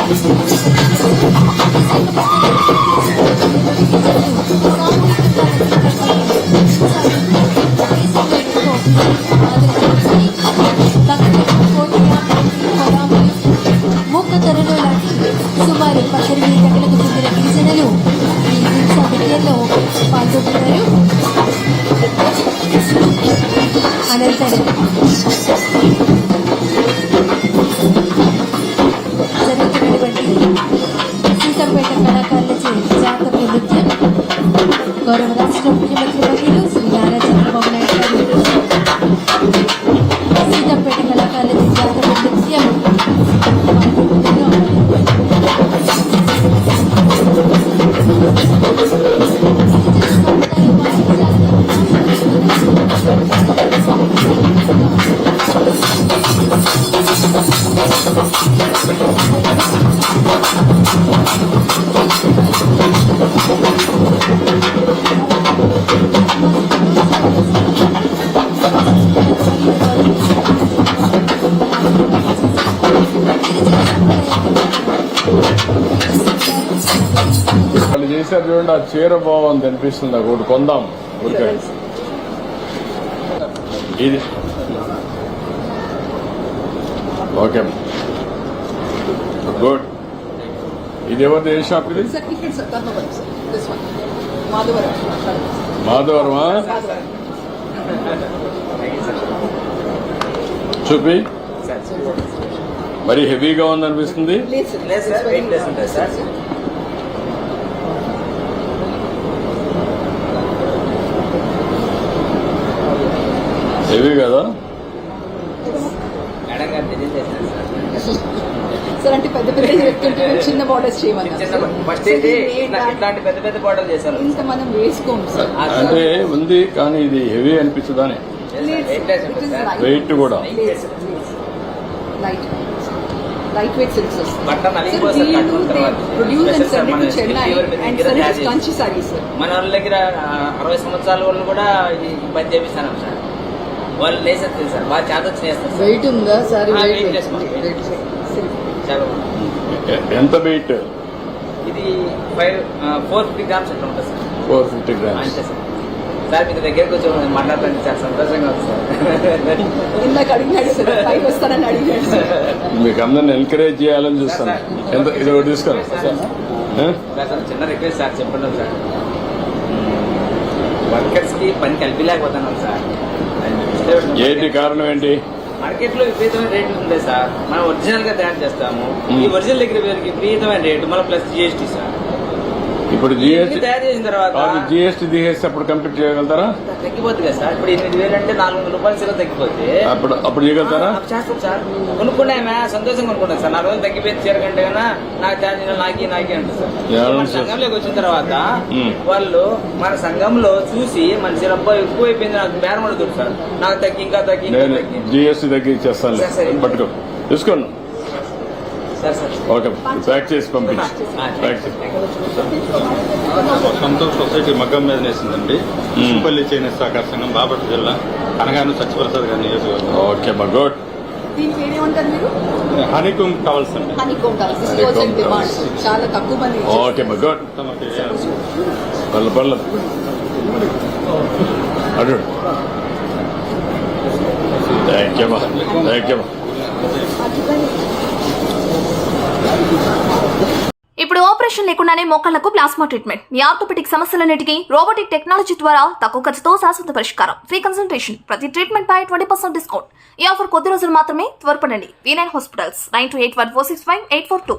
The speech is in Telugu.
సుమారు 18 గంటలకు చెందిన గిరిజనులు ఈ హింసా విద్యలో పాల్గొంటున్నారు. అనంతరం జరుగుతున్నటువంటి సీతంపేట కళాకారులచే జాతర నృత్యం గౌరవ రాష్ట్ర ముఖ్యమంత్రి వర్యులు శ్రీ నారా చంద్రబాబు నాయుడు గారు సీతంపేట కళాకారులచే జాతర నృత్యం వాళ్ళు చేశారు చూడండి, ఆ చీర బాగుంది అనిపిస్తుంది. నాకు ఒకటి కొందాం ఊరికే. ఇది ఓకే, గుడ్. ఇది ఎవరిది? ఏ షాప్ ఇది? మాధవరమా? చూపి. మరి హెవీగా ఉంది అనిపిస్తుంది. హెవీ కదా సార్? అంటే పెద్ద పెద్ద చెప్తుంటే చిన్న బార్డర్స్ చేయమన్నారు. పెద్ద పెద్ద బార్డర్ చేశారు. ఇంత మనం వేసుకోము సార్. అంటే ఉంది కానీ ఇది హెవీ అనిపించదని. వెయిట్ కూడా light weight silks Chennai and sir Kanchi sorry sir. మన వాళ్ళ దగ్గర 60 సంవత్సరాల వాళ్ళు కూడా ఇది పని చేపిస్తాను సార్. వాళ్ళు లేసేస్తారు సార్, బాగా చేత చేస్తారు. వెయిట్ ఉందా సార్? ఎంత వెయిట్? ఇది 450 గ్రామ్స్ అట్లా ఉంటుంది సార్. 450 గ్రామ్స్ అంతే సార్. సార్ మీ దగ్గరకు వచ్చి మాట్లాడతాను సార్, సంతోషంగా ఉంది సార్. ఇందాక అడిగినాడు సార్, పైకి వస్తానని అడిగాడు సార్. మీకు అందరిని ఎంకరేజ్ చేయాలని చూస్తాను. ఎంత ఇది ఒకటి తీసుకోండి సార్. చిన్న రిక్వెస్ట్ సార్, చెప్పండి సార్. వర్కర్స్ కి పని కలిపిలేకపోతున్నాం సార్. ఏంటి కారణం? ఏంటి? మార్కెట్ లో విపరీతమైన రేట్లు ఉంటాయి సార్. మనం ఒరిజినల్ గా తయారు చేస్తాము. ఈ ఒరిజినల్ దగ్గర విపరీతమైన రేటు, మళ్ళీ ప్లస్ జిఎస్టీ సార్. ఇప్పుడు జిఎస్టీ తయారు చేసిన తర్వాత జిఎస్టీ తీసేసి అప్పుడు కంప్లీట్ చేయగలుగుతారా? తగ్గిపోతుంది కదా సార్. ఇప్పుడు 8,000 అంటే 400 రూపాయలు సరే తగ్గిపోతే అప్పుడు చేయగలుగుతారా? చేస్తాం సార్. కొనుక్కున్నామే సంతోషంగా కొనుక్కున్నాం సార్. 4 రోజులు తగ్గిపోయింది చీర కంటే కన్నా నాకు ఛార్జ్ నాకి అంటారు సార్. మన సంఘంలోకి వచ్చిన తర్వాత వాళ్ళు మన సంఘంలో చూసి మన చీర ఎక్కువ అయిపోయింది, నాకు బేరం అడుగుతారు సార్. నాకు తగ్గి ఇంకా తగ్గి జిఎస్టీ తగ్గించేస్తాను, పట్టుకో తీసుకోండి. ఓకే, ప్యాక్ చేసి పంపించి. సంతోష్ సొసైటీ మగ్గం మీద వేసిందండి. సింపల్లి చేనేత సహకార సంఘం, బాపట్ల జిల్లా, అనగాను సత్యప్రసాద్ గారి నియోజకవర్గం. ఓకే మా గుడ్. హనీకోమ్ టవల్స్ అండి. చాలా తక్కువ మంది. ఓకే మా గుడ్. పర్లేదు అడు. థ్యాంక్ యూ మా, థ్యాంక్ యూ మా. ఇప్పుడు ఆపరేషన్ లేకుండానే మోకాళ్లకు ప్లాస్మా ట్రీట్మెంట్. మీ ఆర్థోపెటిక్ సమస్యలన్నిటికీ రోబోటిక్ టెక్నాలజీ ద్వారా తక్కువ ఖర్చుతో శాశ్వత పరిష్కారం. ఫ్రీ కన్సల్టేషన్, ప్రతి ట్రీట్మెంట్ పై 20% డిస్కౌంట్. ఈ ఆఫర్ కొద్ది రోజులు మాత్రమే. త్వరపడండి. V9 hospitals 9281465842.